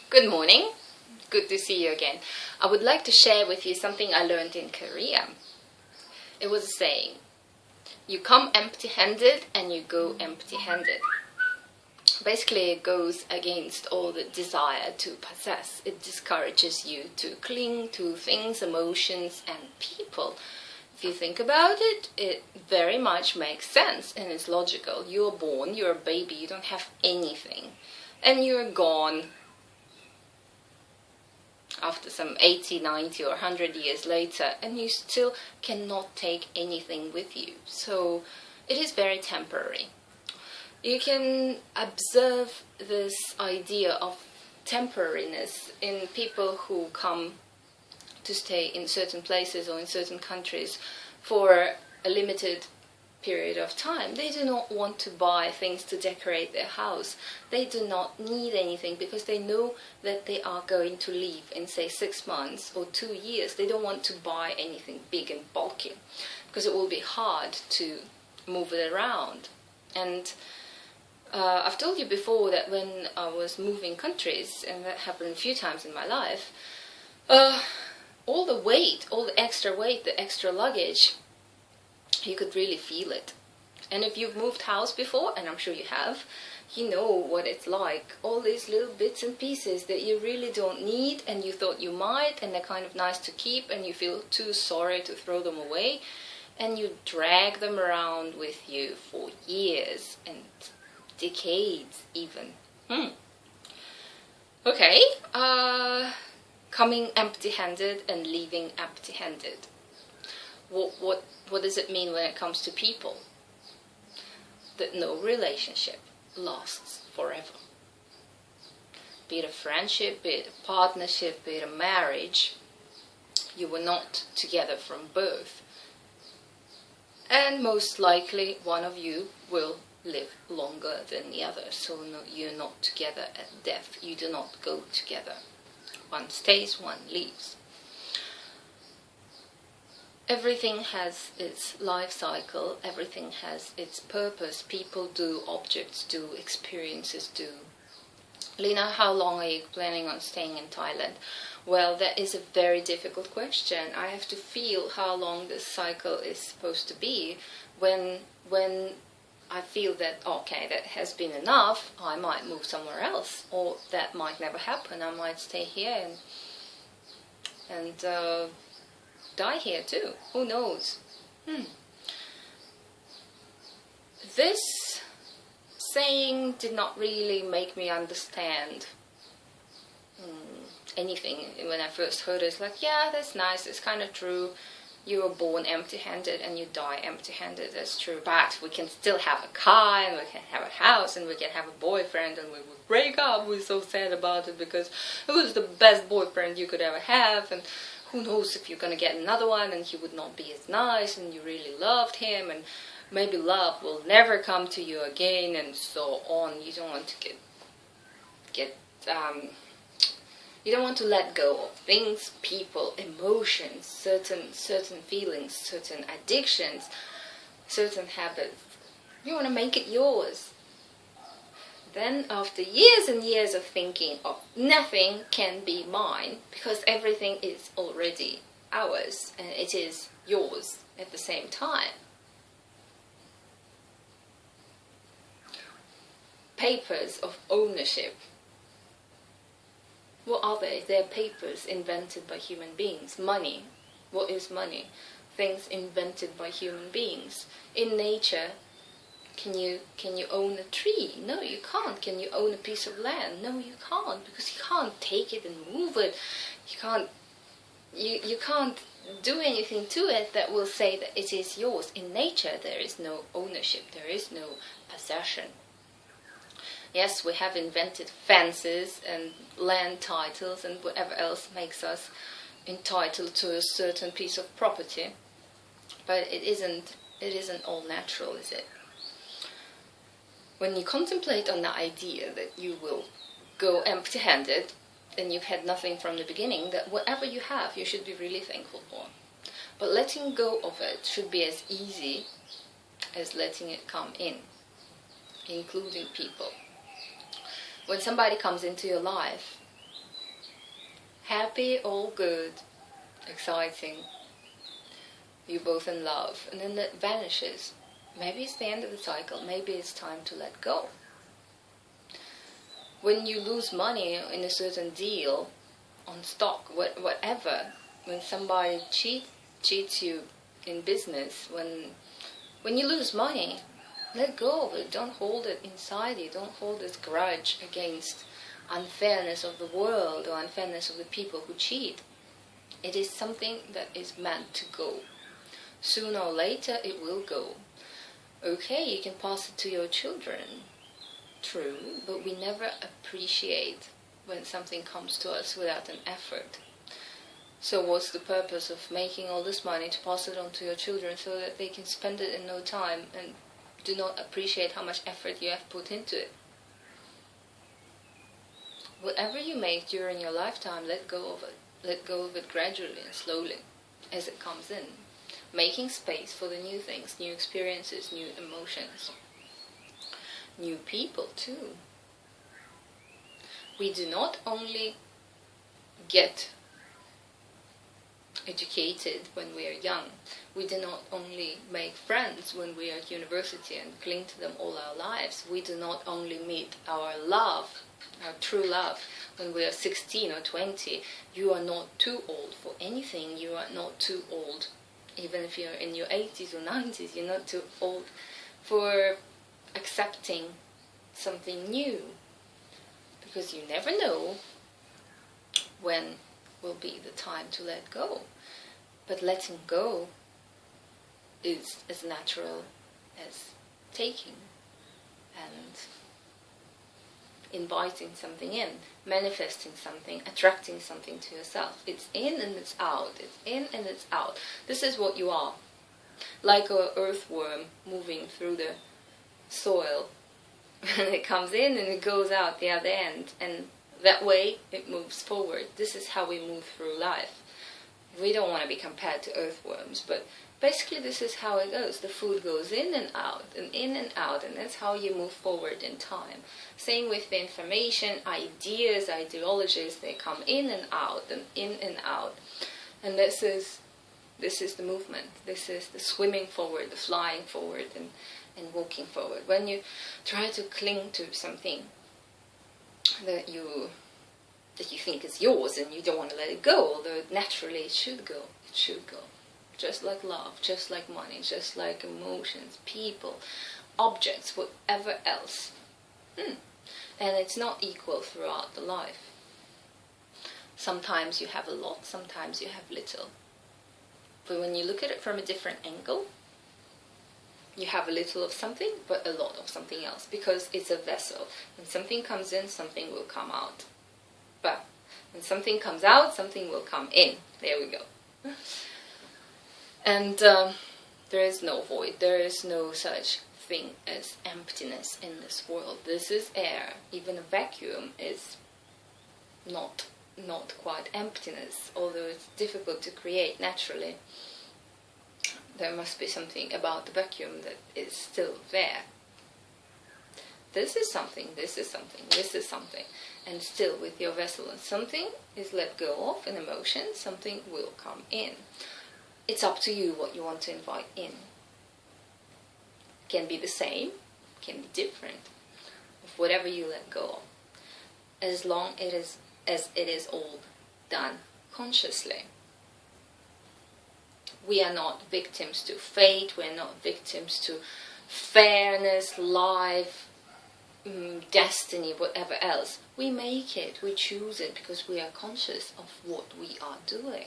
Good morning. Good to see you again. I would like to share with you something I learned in Korea. It was a saying, you come empty-handed and you go empty-handed. Basically, it goes against all the desire to possess. It discourages you to cling to things, emotions, and people. If you think about it, it very much makes sense and it's logical. You're born, you're a baby, you don't have anything. And you're gone after some 80, 90 or 100 years later, and you still cannot take anything with you. So it is very temporary. You can observe this idea of temporariness in people who come to stay in certain places or in certain countries for a limited period of time. They do not want to buy things to decorate their house. They do not need anything because they know that they are going to leave in, say, 6 months or 2 years. They don't want to buy anything big and bulky because it will be hard to move it around. And I've told you before that when I was moving countries, and that happened a few times in my life, all the weight, all the extra weight, the extra luggage, you could really feel it. And if you've moved house before, and I'm sure you have, you know what it's like. All these little bits and pieces that you really don't need and you thought you might, and they're kind of nice to keep, and you feel too sorry to throw them away, and you drag them around with you for years and decades even. Okay, coming empty-handed and leaving empty-handed. What does it mean when it comes to people? That no relationship lasts forever. Be it a friendship, be it a partnership, be it a marriage, you were not together from birth. And most likely one of you will live longer than the other. So no, you're not together at death. You do not go together. One stays, one leaves. Everything has its life cycle, everything has its purpose. People do, objects do, experiences do. Lena, how long are you planning on staying in Thailand? Well, that is a very difficult question. I have to feel how long this cycle is supposed to be. When I feel that, okay, that has been enough, I might move somewhere else. Or that might never happen. I might stay here and die here too. Who knows? This saying did not really make me understand anything when I first heard it. It's like, yeah, that's nice, it's kind of true. You were born empty-handed and you die empty-handed, that's true. But we can still have a car and we can have a house and we can have a boyfriend and we will break up. We're so sad about it because it was the best boyfriend you could ever have, and who knows if you're going to get another one and he would not be as nice and you really loved him, and maybe love will never come to you again, and so on. You don't want to you don't want to let go of things, people, emotions, certain feelings, certain addictions, certain habits. You want to make it yours. Then after years and years of thinking of nothing can be mine because everything is already ours and it is yours at the same time. Papers of ownership. What are they? They're papers invented by human beings. Money. What is money? Things invented by human beings. In nature, can you own a tree? No, you can't. Can you own a piece of land? No, you can't, because you can't take it and move it. You can't do anything to it that will say that it is yours. In nature, there is no ownership. There is no possession. Yes, we have invented fences and land titles and whatever else makes us entitled to a certain piece of property, but it isn't all natural, is it? When you contemplate on the idea that you will go empty-handed and you've had nothing from the beginning, that whatever you have, you should be really thankful for. But letting go of it should be as easy as letting it come in, including people. When somebody comes into your life, happy, all good, exciting, you're both in love, and then that vanishes. Maybe it's the end of the cycle, maybe it's time to let go. When you lose money in a certain deal, on stock, whatever, when somebody cheats you in business, when you lose money, let go of it. Don't hold it inside you. Don't hold this grudge against unfairness of the world or unfairness of the people who cheat. It is something that is meant to go. Sooner or later it will go. Okay, you can pass it to your children. True, but we never appreciate when something comes to us without an effort. So what's the purpose of making all this money to pass it on to your children so that they can spend it in no time and do not appreciate how much effort you have put into it? Whatever you make during your lifetime, let go of it. Let go of it gradually and slowly as it comes in. Making space for the new things, new experiences, new emotions. New people too. We do not only get educated when we are young. We do not only make friends when we are at university and cling to them all our lives. We do not only meet our love, our true love, when we are 16 or 20. You are not too old for anything. You are not too old. Even if you're in your 80s or 90s, you're not too old for accepting something new. Because you never know when will be the time to let go. But letting go is as natural as taking and inviting something in, manifesting something, attracting something to yourself. It's in and it's out. It's in and it's out. This is what you are. Like an earthworm moving through the soil. And it comes in and it goes out the other end. And that way it moves forward. This is how we move through life. We don't want to be compared to earthworms, but basically this is how it goes. The food goes in and out, and that's how you move forward in time. Same with the information, ideas, ideologies, they come in and out, and in and out. And this is the movement. This is the swimming forward, the flying forward, and walking forward. When you try to cling to something that you think is yours and you don't want to let it go, although naturally it should go. It should go. Just like love, just like money, just like emotions, people, objects, whatever else. And it's not equal throughout the life. Sometimes you have a lot, sometimes you have little. But when you look at it from a different angle, you have a little of something, but a lot of something else, because it's a vessel. When something comes in, something will come out. But when something comes out, something will come in. There we go. And there is no void. There is no such thing as emptiness in this world. This is air. Even a vacuum is not quite emptiness, although it's difficult to create naturally. There must be something about the vacuum that is still there. This is something, this is something, this is something. And still with your vessel, and something is let go of, an emotion, something will come in. It's up to you what you want to invite in. Can be the same, can be different, of whatever you let go of. As long as it is all done consciously. We are not victims to fate, we are not victims to fairness, life, destiny, whatever else. We make it, we choose it, because we are conscious of what we are doing.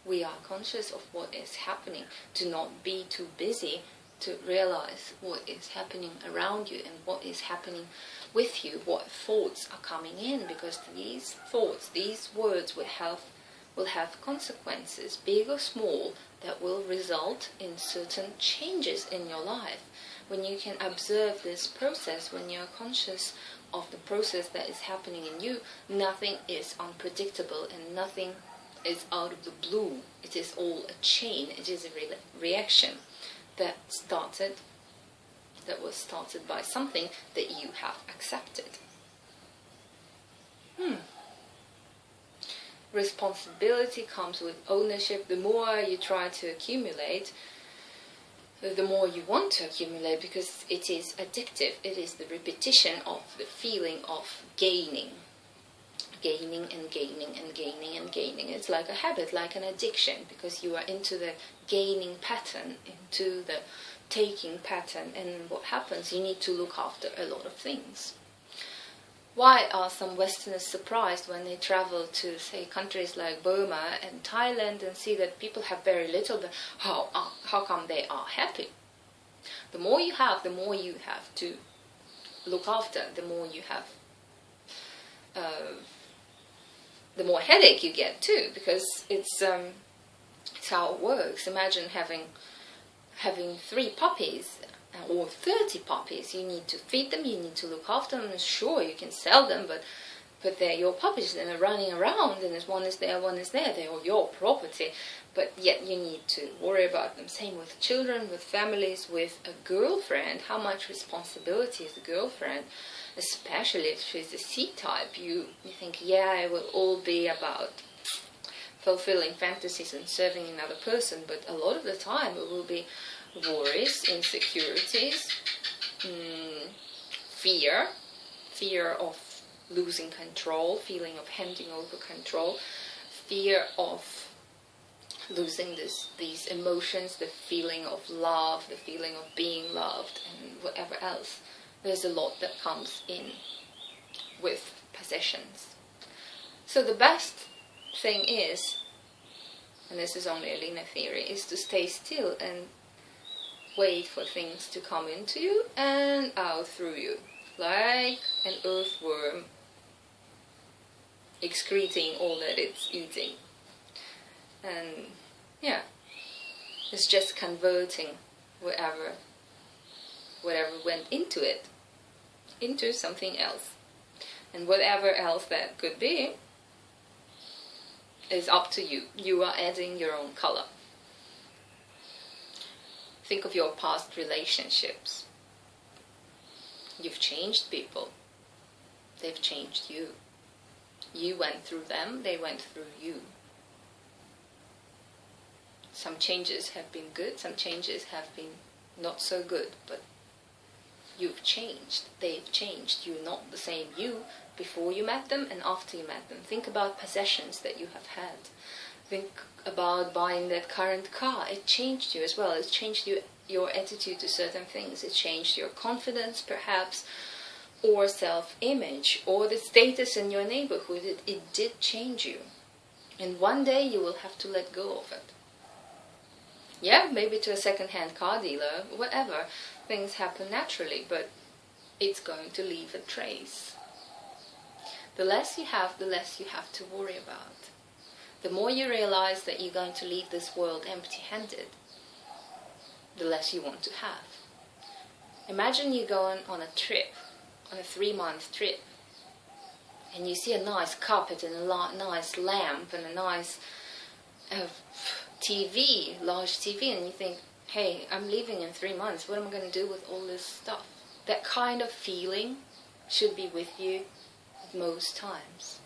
We are conscious of what is happening. Do not be too busy to realize what is happening around you and what is happening with you, what thoughts are coming in, because these thoughts, these words will have consequences, big or small, that will result in certain changes in your life. When you can observe this process, when you're conscious of the process that is happening in you, nothing is unpredictable and nothing is out of the blue. It is all a chain. It is a reaction that was started by something that you have accepted. responsibility, comes with ownership. The more you try to accumulate, the more you want to accumulate, because it is addictive. It is the repetition of the feeling of gaining. Gaining and gaining and gaining and gaining. It's like a habit, like an addiction, because you are into the gaining pattern, into the taking pattern. And what happens? You need to look after a lot of things. Why are some Westerners surprised when they travel to, say, countries like Burma and Thailand and see that people have very little, but how come they are happy? The more you have, the more you have to look after, the more you have, the more headache you get too, because it's how it works. Imagine having 3 puppies or 30 puppies. You need to feed them, you need to look after them. Sure, you can sell them, but they're your puppies and they're running around, and one is there, they're your property, but yet you need to worry about them. Same with children, with families, with a girlfriend. How much responsibility is a girlfriend? Especially if she's a C-type, you think, yeah, it will all be about fulfilling fantasies and serving another person, but a lot of the time it will be worries, insecurities, fear of losing control, feeling of handing over control, fear of losing these emotions, the feeling of love, the feeling of being loved, and whatever else. There's a lot that comes in with possessions. So the best thing is, and this is only a Lena theory, is to stay still and wait for things to come into you and out through you, like an earthworm excreting all that it's eating. And yeah, it's just converting whatever went into it into something else, and whatever else that could be is up to you. You are adding your own color. Think of your past relationships. You've changed people. They've changed you. You went through them, they went through you. Some changes have been good, some changes have been not so good, but you've changed, they've changed. You're not the same you before you met them and after you met them. Think about possessions that you have had. Think about buying that current car. It changed you as well. It changed your attitude to certain things. It changed your confidence, perhaps, or self-image, or the status in your neighborhood. It did change you. And one day you will have to let go of it. Yeah, maybe to a second-hand car dealer, whatever. Things happen naturally, but it's going to leave a trace. The less you have, the less you have to worry about. The more you realize that you're going to leave this world empty-handed, the less you want to have. Imagine you're going on a trip, on a 3-month trip, and you see a nice carpet and a nice lamp and a nice TV, large TV, and you think, hey, I'm leaving in 3 months, what am I going to do with all this stuff? That kind of feeling should be with you most times.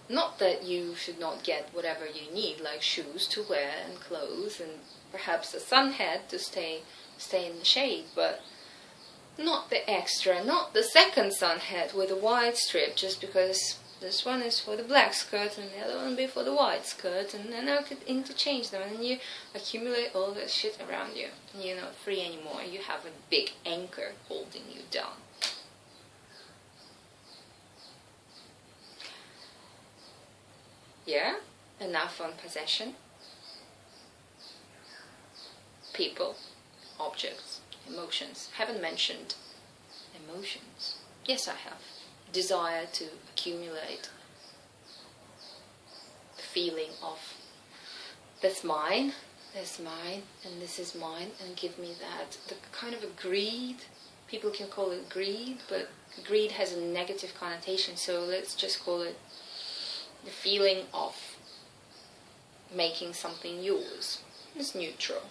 Not that you should not get whatever you need, like shoes to wear and clothes and perhaps a sun hat to stay in the shade, but not the extra, not the second sun hat with a white strip, just because this one is for the black skirt and the other one be for the white skirt, and then I could interchange them, and then you accumulate all that shit around you, and you're not free anymore. You have a big anchor holding you down. Yeah, enough on possession. People, objects, emotions. Haven't mentioned emotions. Yes, I have. Desire to accumulate. The feeling of, that's mine, and this is mine, and give me that. The kind of a greed. People can call it greed, but greed has a negative connotation, so let's just call it the feeling of making something yours. It's neutral.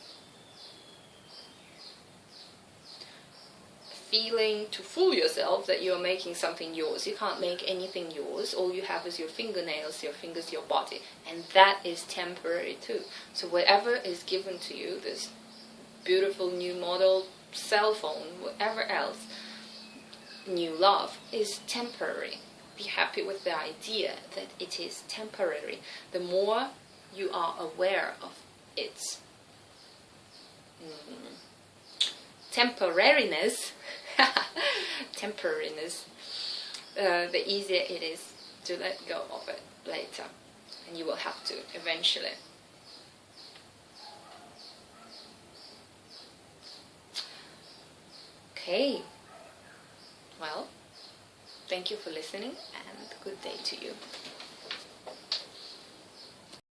feeling to fool yourself that you're making something yours. You can't make anything yours. All you have is your fingernails, your fingers, your body. And that is temporary too. So whatever is given to you, this beautiful new model cell phone, whatever else, new love, is temporary. Be happy with the idea that it is temporary. The more you are aware of its temporariness, the easier it is to let go of it later. And you will have to eventually. Okay. Well, thank you for listening and good day to you.